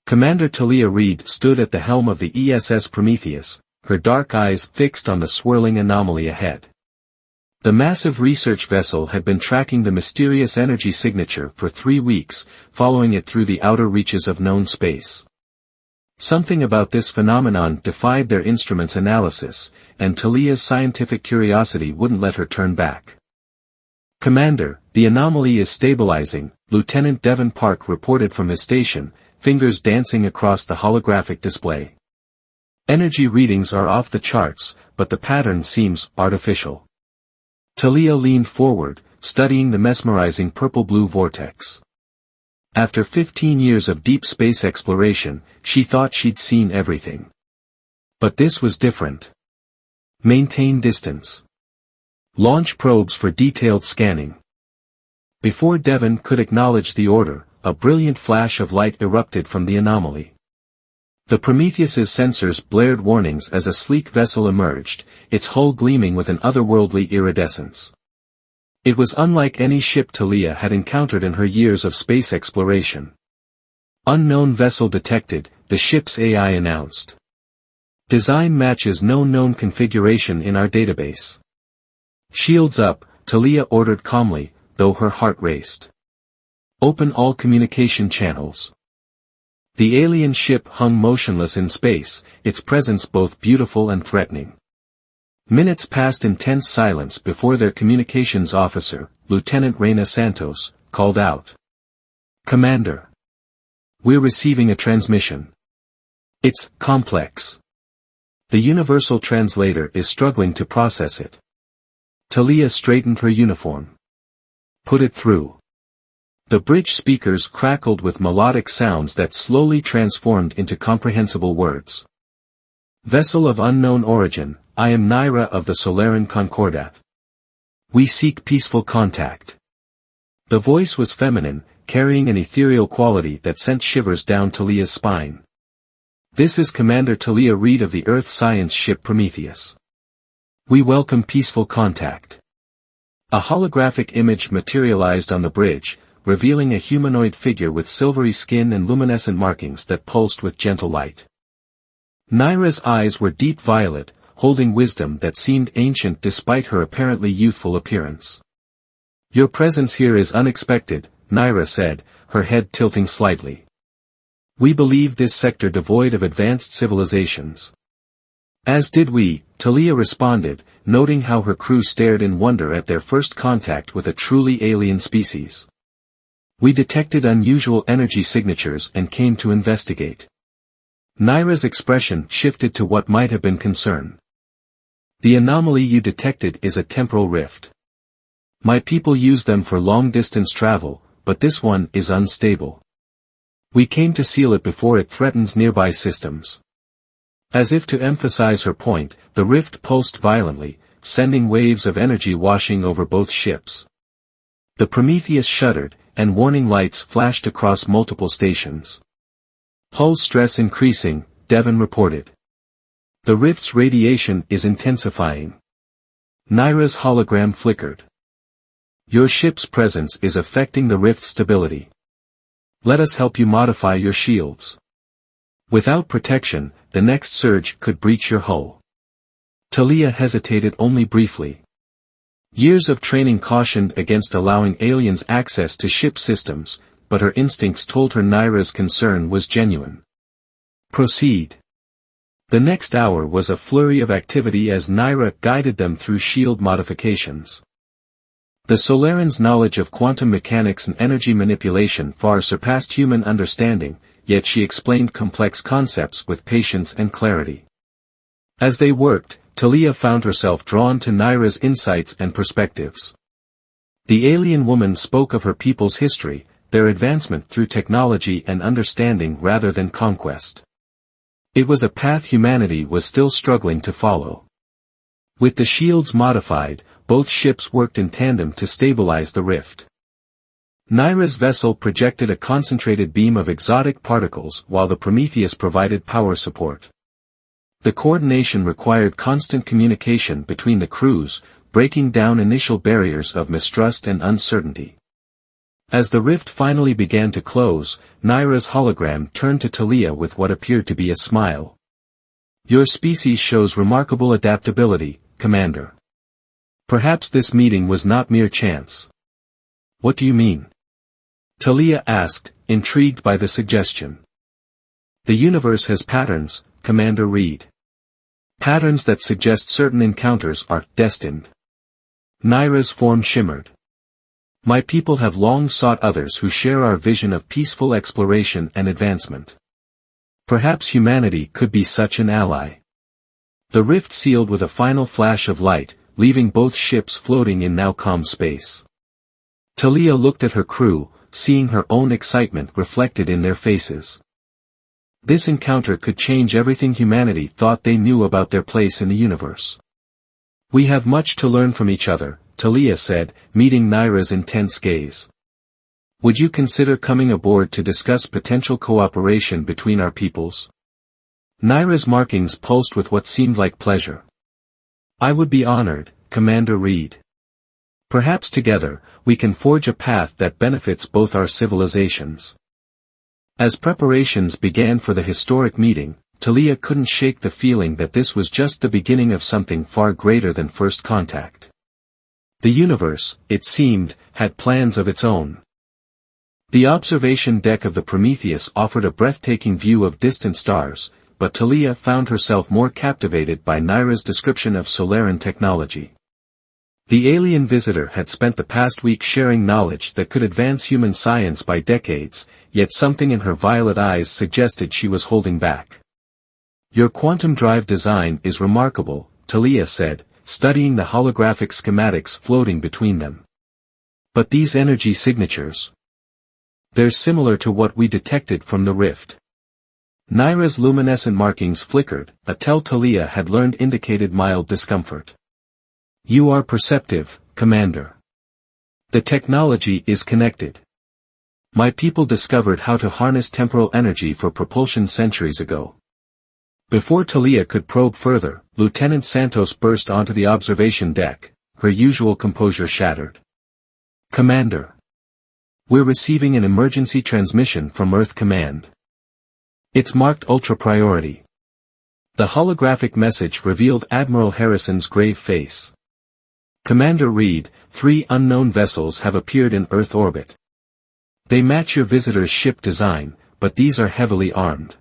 Commander Talia Reed stood at the helm of the ESS Prometheus, her dark eyes fixed on the swirling anomaly ahead. The massive research vessel had been tracking the mysterious energy signature for 3 weeks, following it through the outer reaches of known space. Something about this phenomenon defied their instruments' analysis, and Talia's scientific curiosity wouldn't let her turn back. "Commander, the anomaly is stabilizing," Lieutenant Devon Park reported from his station, fingers dancing across the holographic display. "Energy readings are off the charts, but the pattern seems artificial." Talia leaned forward, studying the mesmerizing purple-blue vortex. After 15 years of deep space exploration, she thought she'd seen everything. But this was different. "Maintain distance. Launch probes for detailed scanning." Before Devon could acknowledge the order, a brilliant flash of light erupted from the anomaly. The Prometheus's sensors blared warnings as a sleek vessel emerged, its hull gleaming with an otherworldly iridescence. It was unlike any ship Talia had encountered in her years of space exploration. "Unknown vessel detected," the ship's AI announced. "Design matches no known configuration in our database." "Shields up," Talia ordered calmly, though her heart raced. "Open all communication channels." The alien ship hung motionless in space, its presence both beautiful and threatening. Minutes passed in tense silence before their communications officer, Lieutenant Reina Santos, called out. "Commander. We're receiving a transmission. It's complex. The universal translator is struggling to process it." Talia straightened her uniform. "Put it through." The bridge speakers crackled with melodic sounds that slowly transformed into comprehensible words. "Vessel of unknown origin, I am Naira of the Solaran Concordat. We seek peaceful contact." The voice was feminine, carrying an ethereal quality that sent shivers down Talia's spine. "This is Commander Talia Reed of the Earth science ship Prometheus. We welcome peaceful contact." A holographic image materialized on the bridge, revealing a humanoid figure with silvery skin and luminescent markings that pulsed with gentle light. Naira's eyes were deep violet, holding wisdom that seemed ancient despite her apparently youthful appearance. "Your presence here is unexpected," Naira said, her head tilting slightly. "We believe this sector devoid of advanced civilizations." "As did we," Talia responded, noting how her crew stared in wonder at their first contact with a truly alien species. "We detected unusual energy signatures and came to investigate." Naira's expression shifted to what might have been concern. "The anomaly you detected is a temporal rift. My people use them for long-distance travel, but this one is unstable. We came to seal it before it threatens nearby systems." As if to emphasize her point, the rift pulsed violently, sending waves of energy washing over both ships. The Prometheus shuddered, and warning lights flashed across multiple stations. "Hull stress increasing," Devon reported. "The rift's radiation is intensifying." Naira's hologram flickered. "Your ship's presence is affecting the rift's stability. Let us help you modify your shields. Without protection, the next surge could breach your hull." Talia hesitated only briefly. Years of training cautioned against allowing aliens access to ship systems, but her instincts told her Naira's concern was genuine. "Proceed." The next hour was a flurry of activity as Naira guided them through shield modifications. The Solaran's knowledge of quantum mechanics and energy manipulation far surpassed human understanding, yet she explained complex concepts with patience and clarity. As they worked, Talia found herself drawn to Naira's insights and perspectives. The alien woman spoke of her people's history, their advancement through technology and understanding rather than conquest. It was a path humanity was still struggling to follow. With the shields modified, both ships worked in tandem to stabilize the rift. Naira's vessel projected a concentrated beam of exotic particles while the Prometheus provided power support. The coordination required constant communication between the crews, breaking down initial barriers of mistrust and uncertainty. As the rift finally began to close, Naira's hologram turned to Talia with what appeared to be a smile. "Your species shows remarkable adaptability, Commander. Perhaps this meeting was not mere chance." "What do you mean?" Talia asked, intrigued by the suggestion. "The universe has patterns, Commander Reed. Patterns that suggest certain encounters are destined." Naira's form shimmered. "My people have long sought others who share our vision of peaceful exploration and advancement. Perhaps humanity could be such an ally." The rift sealed with a final flash of light, leaving both ships floating in now calm space. Talia looked at her crew, seeing her own excitement reflected in their faces. This encounter could change everything humanity thought they knew about their place in the universe. "We have much to learn from each other," Talia said, meeting Naira's intense gaze. "Would you consider coming aboard to discuss potential cooperation between our peoples?" Naira's markings pulsed with what seemed like pleasure. "I would be honored, Commander Reed. Perhaps together, we can forge a path that benefits both our civilizations." As preparations began for the historic meeting, Talia couldn't shake the feeling that this was just the beginning of something far greater than first contact. The universe, it seemed, had plans of its own. The observation deck of the Prometheus offered a breathtaking view of distant stars, but Talia found herself more captivated by Naira's description of Solaran technology. The alien visitor had spent the past week sharing knowledge that could advance human science by decades, yet something in her violet eyes suggested she was holding back. "Your quantum drive design is remarkable," Talia said, studying the holographic schematics floating between them. "But these energy signatures. They're similar to what we detected from the rift." Naira's luminescent markings flickered, a tell Talia had learned indicated mild discomfort. "You are perceptive, Commander. The technology is connected. My people discovered how to harness temporal energy for propulsion centuries ago." Before Talia could probe further, Lieutenant Santos burst onto the observation deck, her usual composure shattered. "Commander. We're receiving an emergency transmission from Earth Command. It's marked Ultra Priority." The holographic message revealed Admiral Harrison's grave face. "Commander Reed, 3 unknown vessels have appeared in Earth orbit. They match your visitor's ship design, but these are heavily armed.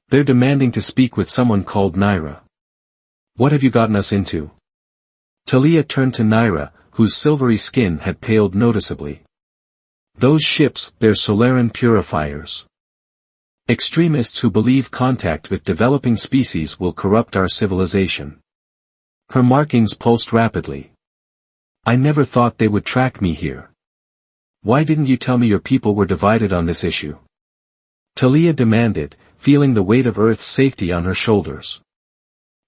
They're demanding to speak with someone called Naira. What have you gotten us into?" Talia turned to Naira, whose silvery skin had paled noticeably. "Those ships, they're Solaran purifiers. Extremists who believe contact with developing species will corrupt our civilization." Her markings pulsed rapidly. "I never thought they would track me here. Why didn't you tell me your people were divided on this issue?" Talia demanded, feeling the weight of Earth's safety on her shoulders.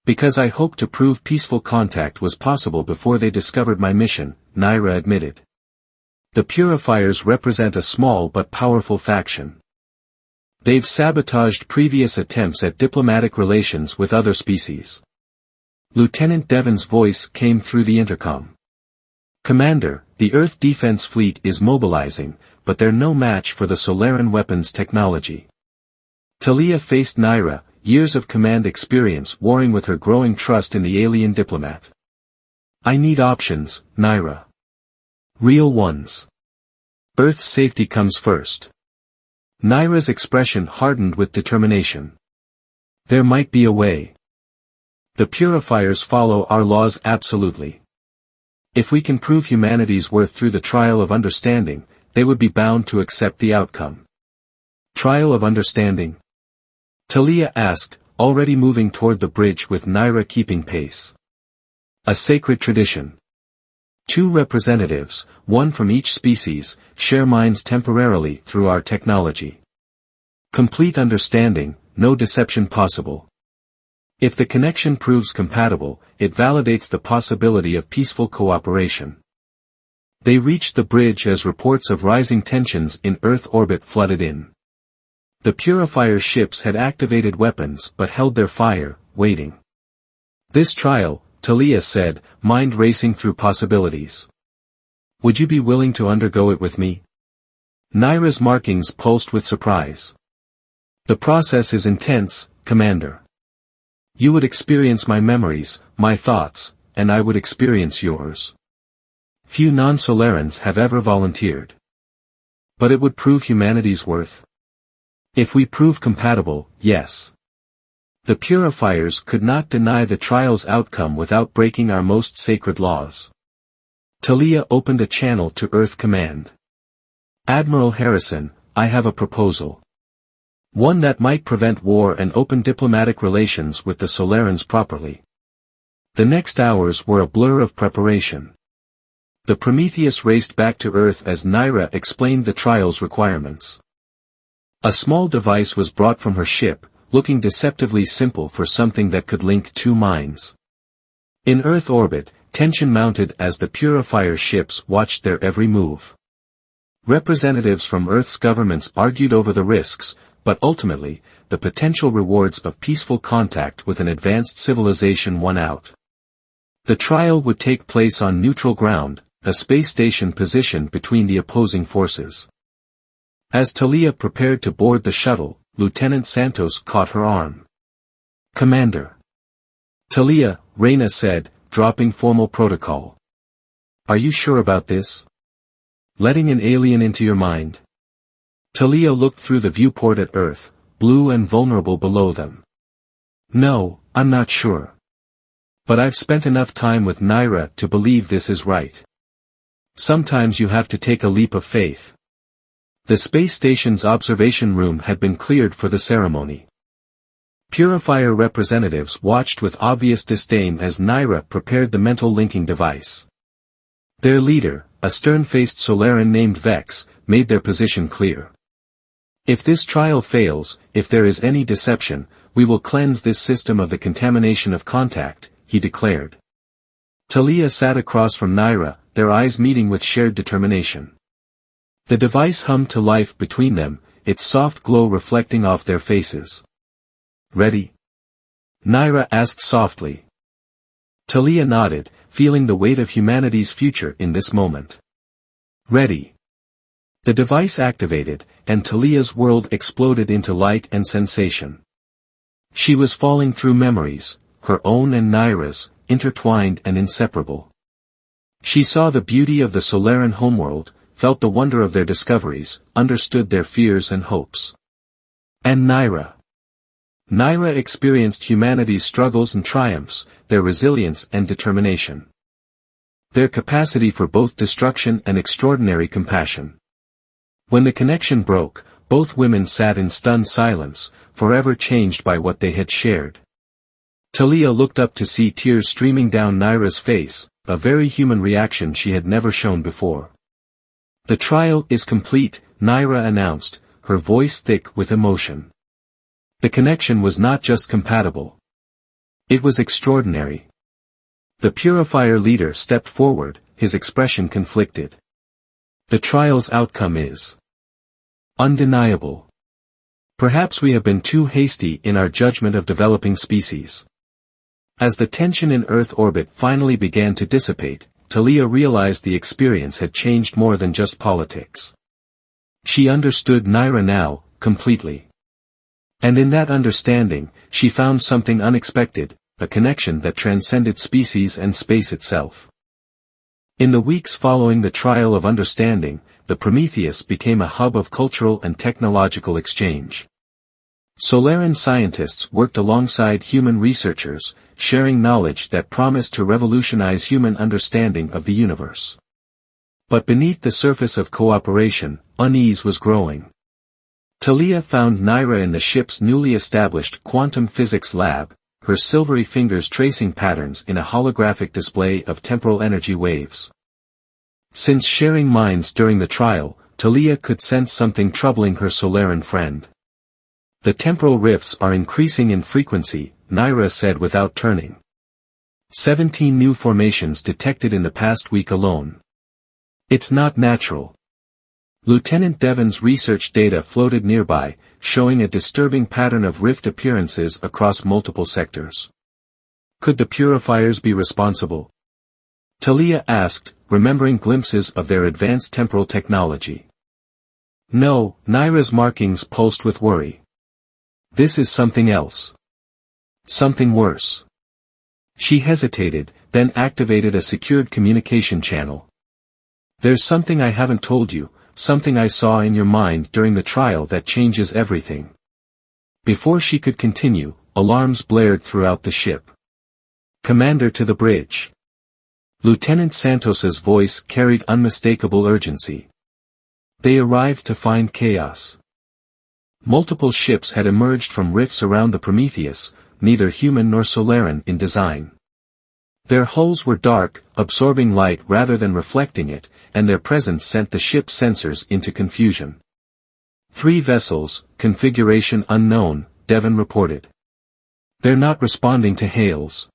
"Because I hoped to prove peaceful contact was possible before they discovered my mission," Naira admitted. "The Purifiers represent a small but powerful faction. They've sabotaged previous attempts at diplomatic relations with other species." Lieutenant Devon's voice came through the intercom. "Commander, the Earth Defense Fleet is mobilizing, but they're no match for the Solaran weapons technology." Talia faced Naira, years of command experience warring with her growing trust in the alien diplomat. "I need options, Naira. Real ones. Earth's safety comes first." Naira's expression hardened with determination. "There might be a way. The Purifiers follow our laws absolutely. If we can prove humanity's worth through the trial of understanding, they would be bound to accept the outcome." "Trial of understanding?" Talia asked, already moving toward the bridge with Naira keeping pace. "A sacred tradition. 2 representatives, one from each species, share minds temporarily through our technology. Complete understanding, no deception possible. If the connection proves compatible, it validates the possibility of peaceful cooperation." They reached the bridge as reports of rising tensions in Earth orbit flooded in. The Purifier ships had activated weapons but held their fire, waiting. "This trial," Talia said, mind racing through possibilities. "Would you be willing to undergo it with me?" Naira's markings pulsed with surprise. The process is intense, Commander. You would experience my memories, my thoughts, and I would experience yours. Few non-Solarans have ever volunteered. But it would prove humanity's worth. If we prove compatible, yes. The purifiers could not deny the trial's outcome without breaking our most sacred laws. Talia opened a channel to Earth Command. Admiral Harrison, I have a proposal. One that might prevent war and open diplomatic relations with the Solarans properly. The next hours were a blur of preparation. The Prometheus raced back to Earth as Naira explained the trial's requirements. A small device was brought from her ship, looking deceptively simple for something that could link two minds. In Earth orbit, tension mounted as the purifier ships watched their every move. Representatives from Earth's governments argued over the risks, but ultimately, the potential rewards of peaceful contact with an advanced civilization won out. The trial would take place on neutral ground, a space station positioned between the opposing forces. As Talia prepared to board the shuttle, Lieutenant Santos caught her arm. Commander. Talia, Reyna said, dropping formal protocol. Are you sure about this? Letting an alien into your mind? Talia looked through the viewport at Earth, blue and vulnerable below them. No, I'm not sure. But I've spent enough time with Naira to believe this is right. Sometimes you have to take a leap of faith. The space station's observation room had been cleared for the ceremony. Purifier representatives watched with obvious disdain as Naira prepared the mental linking device. Their leader, a stern-faced Solaran named Vex, made their position clear. If this trial fails, if there is any deception, we will cleanse this system of the contamination of contact, he declared. Talia sat across from Naira, their eyes meeting with shared determination. The device hummed to life between them, its soft glow reflecting off their faces. Ready? Naira asked softly. Talia nodded, feeling the weight of humanity's future in this moment. Ready. The device activated, and Talia's world exploded into light and sensation. She was falling through memories, her own and Naira's, intertwined and inseparable. She saw the beauty of the Solaran homeworld, felt the wonder of their discoveries, understood their fears and hopes. And Naira. Naira experienced humanity's struggles and triumphs, their resilience and determination. Their capacity for both destruction and extraordinary compassion. When the connection broke, both women sat in stunned silence, forever changed by what they had shared. Talia looked up to see tears streaming down Naira's face, a very human reaction she had never shown before. The trial is complete, Naira announced, her voice thick with emotion. The connection was not just compatible. It was extraordinary. The purifier leader stepped forward, his expression conflicted. The trial's outcome is undeniable. Perhaps we have been too hasty in our judgment of developing species. As the tension in Earth orbit finally began to dissipate, Talia realized the experience had changed more than just politics. She understood Naira now, completely. And in that understanding, she found something unexpected, a connection that transcended species and space itself. In the weeks following the trial of understanding, the Prometheus became a hub of cultural and technological exchange. Solaran scientists worked alongside human researchers, sharing knowledge that promised to revolutionize human understanding of the universe. But beneath the surface of cooperation, unease was growing. Talia found Naira in the ship's newly established quantum physics lab, her silvery fingers tracing patterns in a holographic display of temporal energy waves. Since sharing minds during the trial, Talia could sense something troubling her Solaran friend. The temporal rifts are increasing in frequency, Naira said without turning. 17 new formations detected in the past week alone. It's not natural. Lieutenant Devon's research data floated nearby, showing a disturbing pattern of rift appearances across multiple sectors. Could the purifiers be responsible? Talia asked, remembering glimpses of their advanced temporal technology. No, Naira's markings pulsed with worry. This is something else. Something worse. She hesitated, then activated a secured communication channel. There's something I haven't told you, something I saw in your mind during the trial that changes everything. Before she could continue, alarms blared throughout the ship. Commander, to the bridge. Lieutenant Santos's voice carried unmistakable urgency. They arrived to find chaos. Multiple ships had emerged from rifts around the Prometheus, neither human nor Solaran in design. Their hulls were dark, absorbing light rather than reflecting it, and their presence sent the ship's sensors into confusion. 3 vessels, configuration unknown, Devon reported. They're not responding to hails.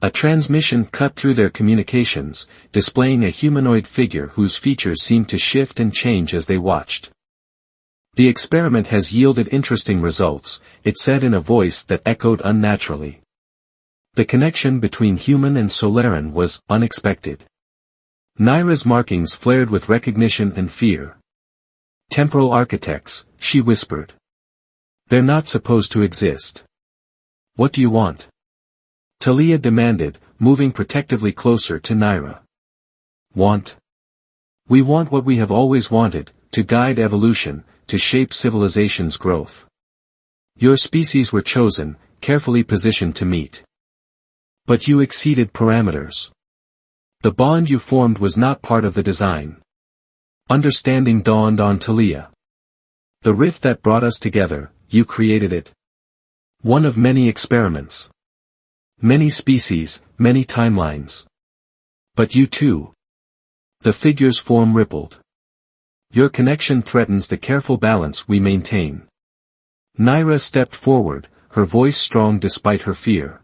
A transmission cut through their communications, displaying a humanoid figure whose features seemed to shift and change as they watched. The experiment has yielded interesting results, it said in a voice that echoed unnaturally. The connection between human and Solaran was unexpected. Naira's markings flared with recognition and fear. Temporal architects, she whispered. They're not supposed to exist. What do you want? Talia demanded, moving protectively closer to Naira. Want? We want what we have always wanted, to guide evolution, to shape civilization's growth. Your species were chosen, carefully positioned to meet. But you exceeded parameters. The bond you formed was not part of the design. Understanding dawned on Talia. The rift that brought us together, you created it. One of many experiments. Many species, many timelines. But you too. The figure's form rippled. Your connection threatens the careful balance we maintain. Naira stepped forward, her voice strong despite her fear.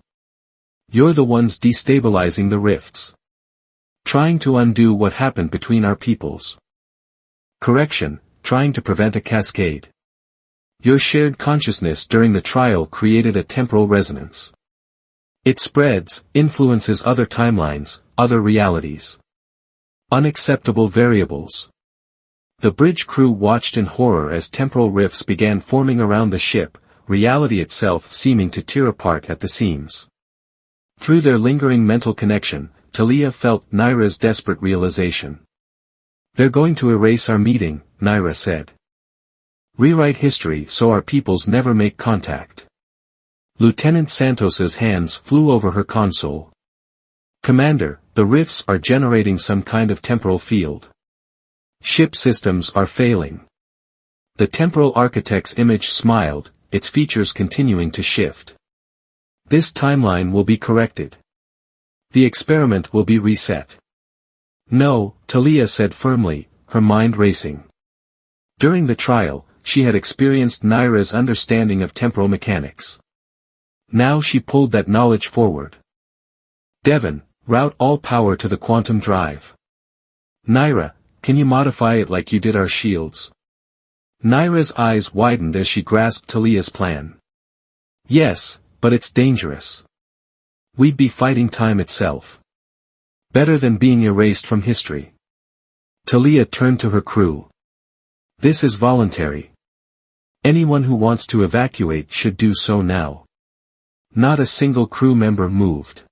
You're the ones destabilizing the rifts. Trying to undo what happened between our peoples. Correction, trying to prevent a cascade. Your shared consciousness during the trial created a temporal resonance. It spreads, influences other timelines, other realities. Unacceptable variables. The bridge crew watched in horror as temporal rifts began forming around the ship, reality itself seeming to tear apart at the seams. Through their lingering mental connection, Talia felt Naira's desperate realization. They're going to erase our meeting, Naira said. Rewrite history so our peoples never make contact. Lieutenant Santos's hands flew over her console. Commander, the rifts are generating some kind of temporal field. Ship systems are failing. The temporal architect's image smiled, its features continuing to shift. This timeline will be corrected. The experiment will be reset. No, Talia said firmly, her mind racing. During the trial, she had experienced Naira's understanding of temporal mechanics. Now she pulled that knowledge forward. Devon, route all power to the quantum drive. Naira, can you modify it like you did our shields? Naira's eyes widened as she grasped Talia's plan. Yes, but it's dangerous. We'd be fighting time itself. Better than being erased from history. Talia turned to her crew. This is voluntary. Anyone who wants to evacuate should do so now. Not a single crew member moved.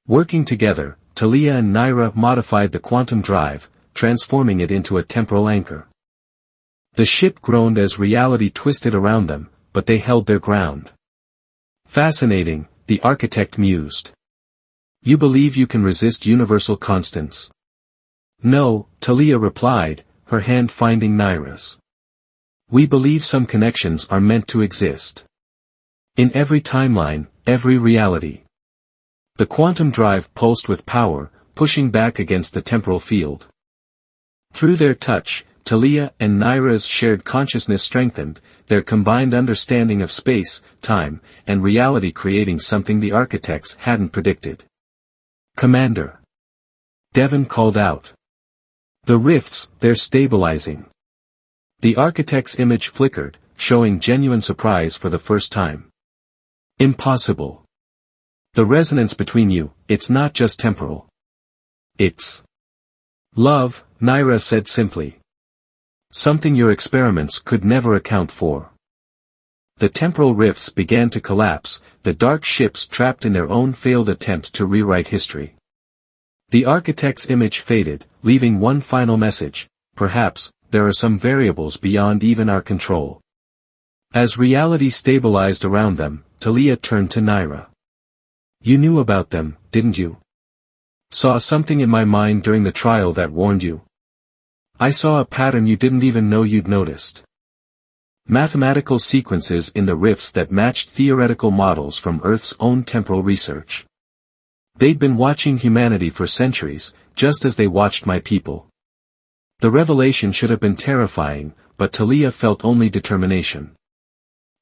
Working together, Talia and Naira modified the quantum drive, transforming it into a temporal anchor. The ship groaned as reality twisted around them, but they held their ground. Fascinating, the architect mused. You believe you can resist universal constants? No, Talia replied, her hand finding Naira's. We believe some connections are meant to exist. In every timeline, every reality. The quantum drive pulsed with power, pushing back against the temporal field. Through their touch, Talia and Naira's shared consciousness strengthened, their combined understanding of space, time, and reality creating something the architects hadn't predicted. Commander. Devon called out. The rifts, they're stabilizing. The architect's image flickered, showing genuine surprise for the first time. Impossible. The resonance between you, it's not just temporal. It's love, Naira said simply. Something your experiments could never account for. The temporal rifts began to collapse, the dark ships trapped in their own failed attempt to rewrite history. The architect's image faded, leaving one final message: perhaps, there are some variables beyond even our control. As reality stabilized around them, Talia turned to Naira. You knew about them, didn't you? Saw something in my mind during the trial that warned you? I saw a pattern you didn't even know you'd noticed. Mathematical sequences in the rifts that matched theoretical models from Earth's own temporal research. They'd been watching humanity for centuries, just as they watched my people. The revelation should have been terrifying, but Talia felt only determination.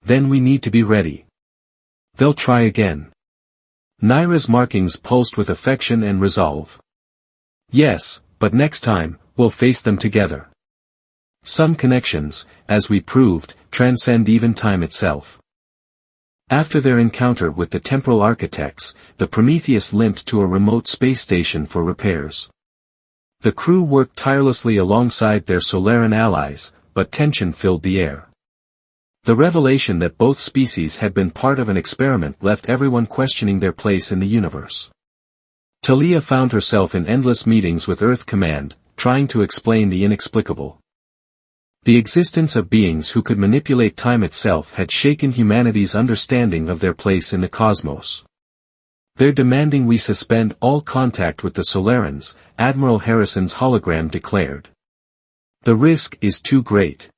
Then we need to be ready. They'll try again. Naira's markings pulsed with affection and resolve. Yes, but next time, we'll face them together. Some connections, as we proved, transcend even time itself. After their encounter with the temporal architects, the Prometheus limped to a remote space station for repairs. The crew worked tirelessly alongside their Solaran allies, but tension filled the air. The revelation that both species had been part of an experiment left everyone questioning their place in the universe. Talia found herself in endless meetings with Earth Command, trying to explain the inexplicable. The existence of beings who could manipulate time itself had shaken humanity's understanding of their place in the cosmos. They're demanding we suspend all contact with the Solarans, Admiral Harrison's hologram declared. The risk is too great.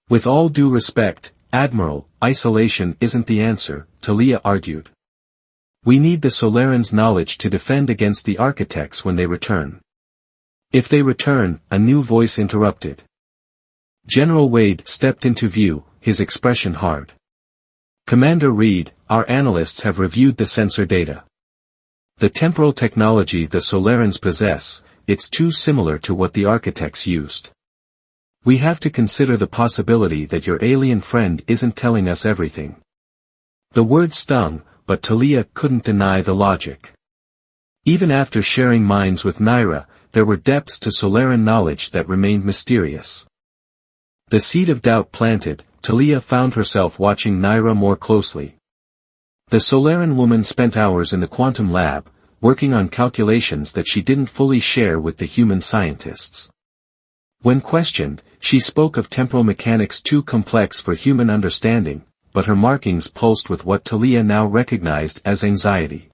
With all due respect, Admiral, isolation isn't the answer, Talia argued. We need the Solarans' knowledge to defend against the architects when they return. If they return, a new voice interrupted. General Wade stepped into view, his expression hard. Commander Reed, our analysts have reviewed the sensor data. The temporal technology the Solarans possess, it's too similar to what the architects used. We have to consider the possibility that your alien friend isn't telling us everything. The word stung, but Talia couldn't deny the logic. Even after sharing minds with Naira, there were depths to Solaran knowledge that remained mysterious. The seed of doubt planted, Talia found herself watching Naira more closely. The Solaran woman spent hours in the quantum lab, working on calculations that she didn't fully share with the human scientists. When questioned, she spoke of temporal mechanics too complex for human understanding, but her markings pulsed with what Talia now recognized as anxiety.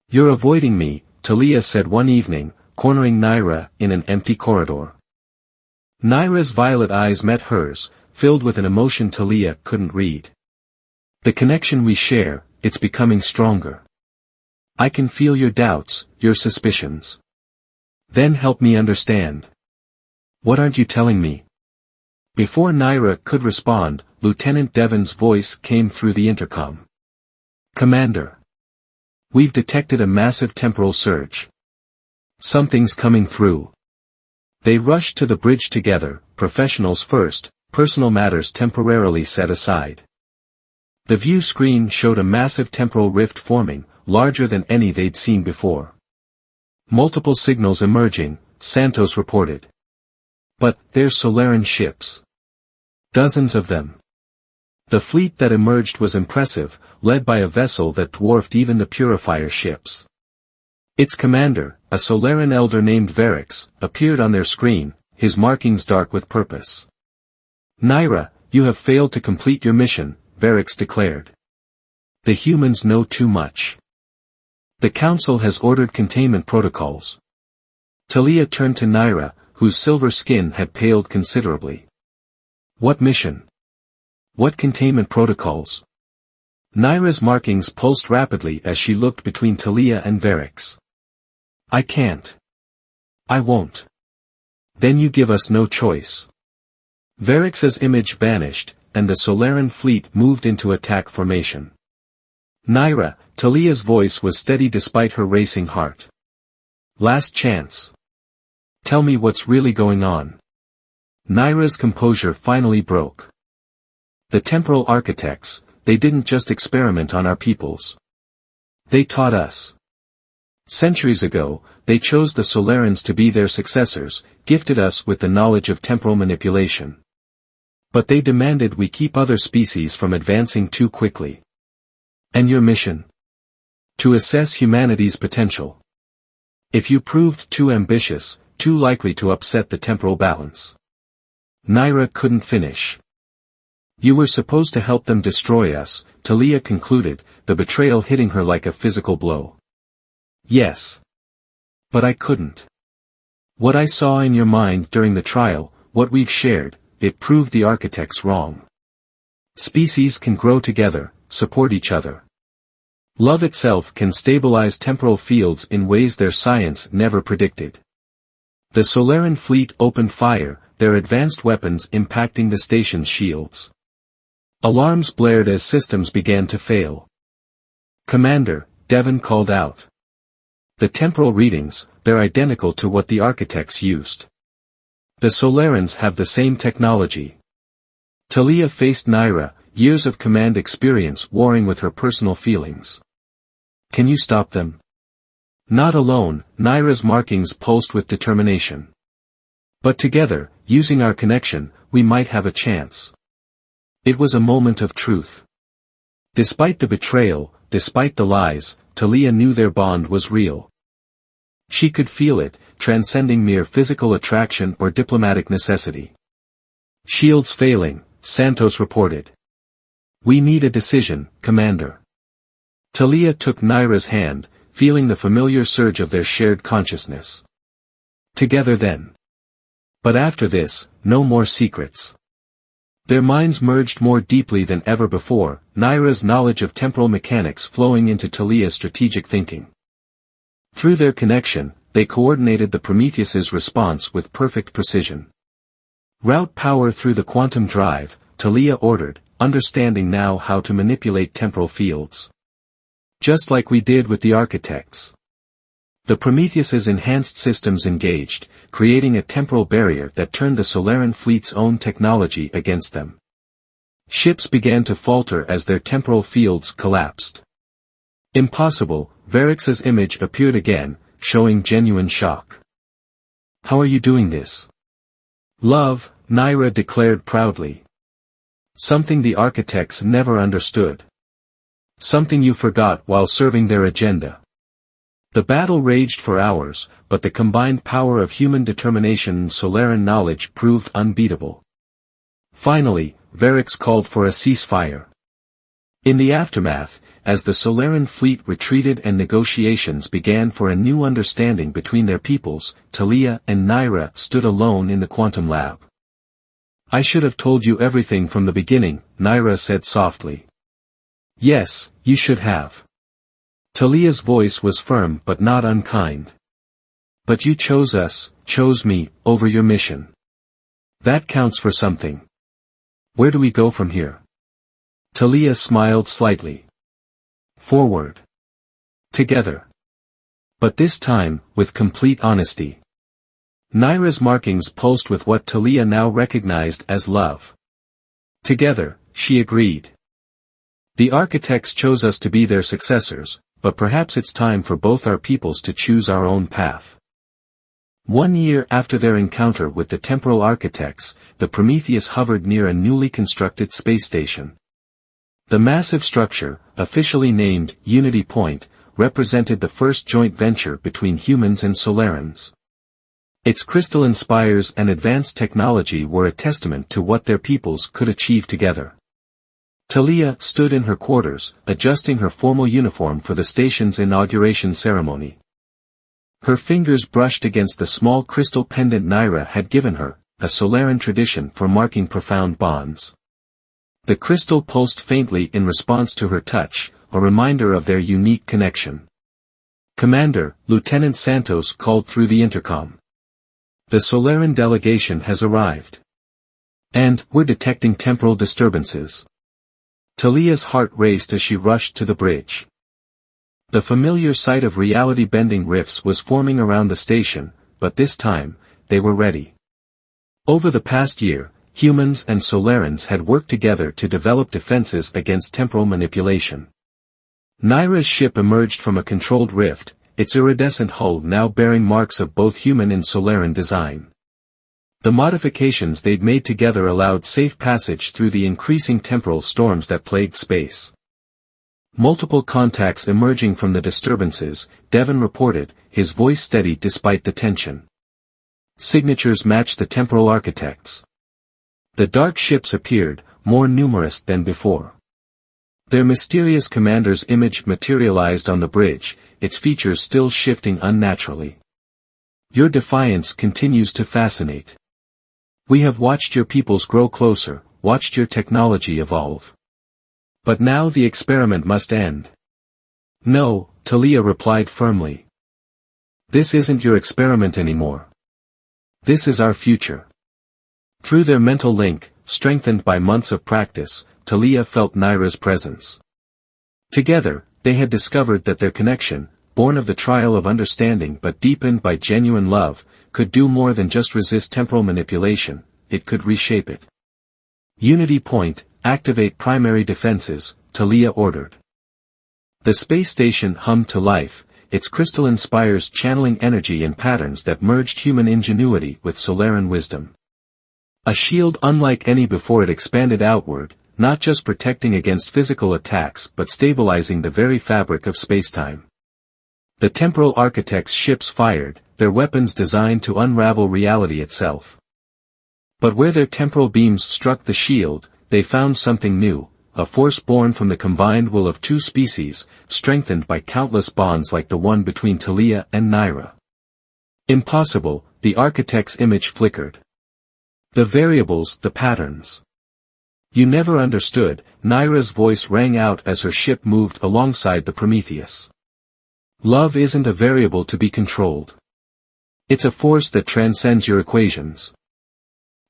You're avoiding me, Talia said one evening, cornering Naira in an empty corridor. Naira's violet eyes met hers, filled with an emotion Talia couldn't read. The connection we share, it's becoming stronger. I can feel your doubts, your suspicions. Then help me understand. What aren't you telling me? Before Naira could respond, Lieutenant Devon's voice came through the intercom. Commander. We've detected a massive temporal surge. Something's coming through. They rushed to the bridge together, professionals first, personal matters temporarily set aside. The view screen showed a massive temporal rift forming, larger than any they'd seen before. Multiple signals emerging, Santos reported. But, they're Solaran ships. Dozens of them. The fleet that emerged was impressive, led by a vessel that dwarfed even the Purifier ships. Its commander, a Solaran elder named Varix, appeared on their screen, his markings dark with purpose. Naira, you have failed to complete your mission, Varix declared. The humans know too much. The Council has ordered containment protocols. Talia turned to Naira, whose silver skin had paled considerably. What mission? What containment protocols? Naira's markings pulsed rapidly as she looked between Talia and Varix. I can't. I won't. Then you give us no choice. Varix's image vanished, and the Solaran fleet moved into attack formation. Naira, Talia's voice was steady despite her racing heart. Last chance. Tell me what's really going on. Naira's composure finally broke. The temporal architects, they didn't just experiment on our peoples. They taught us. Centuries ago, they chose the Solarans to be their successors, gifted us with the knowledge of temporal manipulation. But they demanded we keep other species from advancing too quickly. And your mission? To assess humanity's potential. If you proved too ambitious, too likely to upset the temporal balance. Naira couldn't finish. You were supposed to help them destroy us, Talia concluded, the betrayal hitting her like a physical blow. Yes. But I couldn't. What I saw in your mind during the trial, what we've shared, it proved the architects wrong. Species can grow together, support each other. Love itself can stabilize temporal fields in ways their science never predicted. The Solaran fleet opened fire, their advanced weapons impacting the station's shields. Alarms blared as systems began to fail. Commander, Devon called out. The temporal readings, they're identical to what the architects used. The Solarans have the same technology. Talia faced Naira, years of command experience warring with her personal feelings. Can you stop them? Not alone, Naira's markings pulsed with determination. But together, using our connection, we might have a chance. It was a moment of truth. Despite the betrayal, despite the lies, Talia knew their bond was real. She could feel it, transcending mere physical attraction or diplomatic necessity. Shields failing, Santos reported. We need a decision, Commander. Talia took Naira's hand, feeling the familiar surge of their shared consciousness. Together then. But after this, no more secrets. Their minds merged more deeply than ever before, Naira's knowledge of temporal mechanics flowing into Talia's strategic thinking. Through their connection, they coordinated the Prometheus's response with perfect precision. Route power through the quantum drive, Talia ordered, understanding now how to manipulate temporal fields. Just like we did with the architects. The Prometheus's enhanced systems engaged, creating a temporal barrier that turned the Solaran fleet's own technology against them. Ships began to falter as their temporal fields collapsed. Impossible, Varix's image appeared again, showing genuine shock. How are you doing this? Love, Naira declared proudly. Something the architects never understood. Something you forgot while serving their agenda. The battle raged for hours, but the combined power of human determination and Solaran knowledge proved unbeatable. Finally, Varix called for a ceasefire. In the aftermath, as the Solaran fleet retreated and negotiations began for a new understanding between their peoples, Talia and Naira stood alone in the quantum lab. I should have told you everything from the beginning, Naira said softly. Yes, you should have. Talia's voice was firm but not unkind. But you chose us, chose me, over your mission. That counts for something. Where do we go from here? Talia smiled slightly. Forward. Together. But this time, with complete honesty. Naira's markings pulsed with what Talia now recognized as love. Together, she agreed. The architects chose us to be their successors, but perhaps it's time for both our peoples to choose our own path. 1 year after their encounter with the temporal architects, the Prometheus hovered near a newly constructed space station. The massive structure, officially named Unity Point, represented the first joint venture between humans and Solarans. Its crystalline spires and advanced technology were a testament to what their peoples could achieve together. Talia stood in her quarters, adjusting her formal uniform for the station's inauguration ceremony. Her fingers brushed against the small crystal pendant Naira had given her, a Solaran tradition for marking profound bonds. The crystal pulsed faintly in response to her touch, a reminder of their unique connection. Commander, Lieutenant Santos called through the intercom. The Solaran delegation has arrived. And, we're detecting temporal disturbances. Talia's heart raced as she rushed to the bridge. The familiar sight of reality-bending rifts was forming around the station, but this time, they were ready. Over the past year, humans and Solarans had worked together to develop defenses against temporal manipulation. Naira's ship emerged from a controlled rift, its iridescent hull now bearing marks of both human and Solarian design. The modifications they'd made together allowed safe passage through the increasing temporal storms that plagued space. Multiple contacts emerging from the disturbances, Devon reported, his voice steady despite the tension. Signatures matched the temporal architects. The dark ships appeared, more numerous than before. Their mysterious commander's image materialized on the bridge, its features still shifting unnaturally. Your defiance continues to fascinate. We have watched your peoples grow closer, watched your technology evolve. But now the experiment must end. No, Talia replied firmly. This isn't your experiment anymore. This is our future. Through their mental link, strengthened by months of practice, Talia felt Naira's presence. Together, they had discovered that their connection, born of the trial of understanding but deepened by genuine love, could do more than just resist temporal manipulation, it could reshape it. Unity Point, activate primary defenses, Talia ordered. The space station hummed to life, its crystalline spires channeling energy in patterns that merged human ingenuity with Solarian wisdom. A shield unlike any before, it expanded outward, not just protecting against physical attacks but stabilizing the very fabric of spacetime. The temporal architects' ships fired, their weapons designed to unravel reality itself. But where their temporal beams struck the shield, they found something new, a force born from the combined will of two species, strengthened by countless bonds like the one between Talia and Naira. Impossible, the architect's image flickered. The variables, the patterns. You never understood, Naira's voice rang out as her ship moved alongside the Prometheus. Love isn't a variable to be controlled. It's a force that transcends your equations.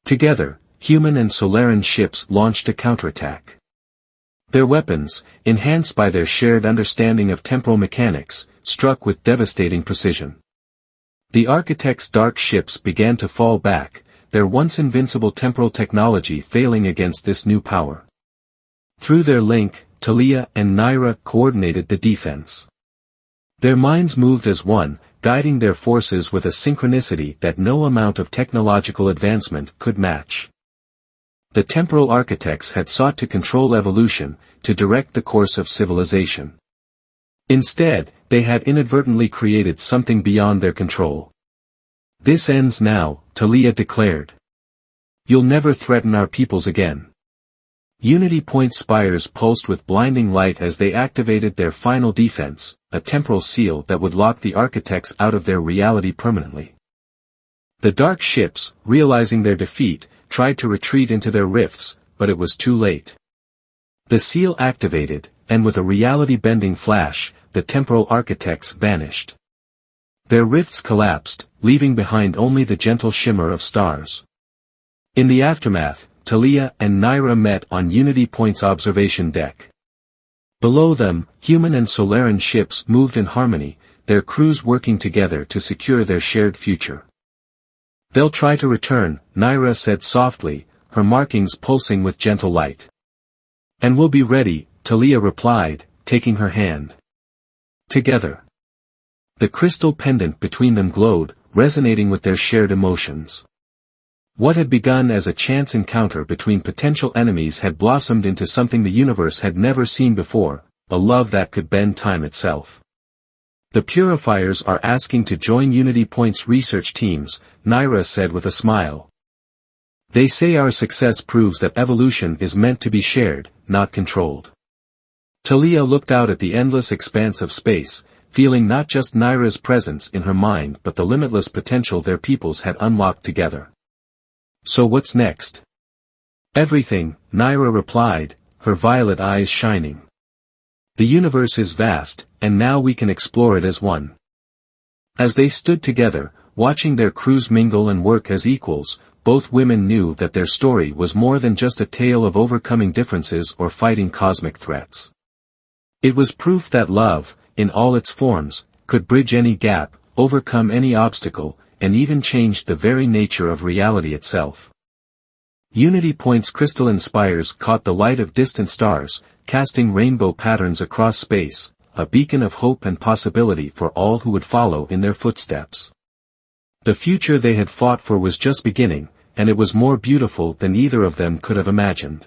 Together, human and Solarian ships launched a counterattack. Their weapons, enhanced by their shared understanding of temporal mechanics, struck with devastating precision. The architects' dark ships began to fall back, their once invincible temporal technology failing against this new power. Through their link, Talia and Naira coordinated the defense. Their minds moved as one, guiding their forces with a synchronicity that no amount of technological advancement could match. The temporal architects had sought to control evolution, to direct the course of civilization. Instead, they had inadvertently created something beyond their control. This ends now, Talia declared. You'll never threaten our peoples again. Unity Point spires pulsed with blinding light as they activated their final defense, a temporal seal that would lock the architects out of their reality permanently. The dark ships, realizing their defeat, tried to retreat into their rifts, but it was too late. The seal activated, and with a reality-bending flash, the temporal architects vanished. Their rifts collapsed, leaving behind only the gentle shimmer of stars. In the aftermath, Talia and Naira met on Unity Point's observation deck. Below them, human and Solarian ships moved in harmony, their crews working together to secure their shared future. They'll try to return, Naira said softly, her markings pulsing with gentle light. And we'll be ready, Talia replied, taking her hand. Together. The crystal pendant between them glowed, resonating with their shared emotions. What had begun as a chance encounter between potential enemies had blossomed into something the universe had never seen before, a love that could bend time itself. The Purifiers are asking to join Unity Point's research teams, Naira said with a smile. They say our success proves that evolution is meant to be shared, not controlled. Talia looked out at the endless expanse of space, feeling not just Naira's presence in her mind but the limitless potential their peoples had unlocked together. So what's next? Everything, Naira replied, her violet eyes shining. The universe is vast, and now we can explore it as one. As they stood together, watching their crews mingle and work as equals, both women knew that their story was more than just a tale of overcoming differences or fighting cosmic threats. It was proof that love, in all its forms, could bridge any gap, overcome any obstacle, and even changed the very nature of reality itself. Unity Point's crystalline spires caught the light of distant stars, casting rainbow patterns across space, a beacon of hope and possibility for all who would follow in their footsteps. The future they had fought for was just beginning, and it was more beautiful than either of them could have imagined.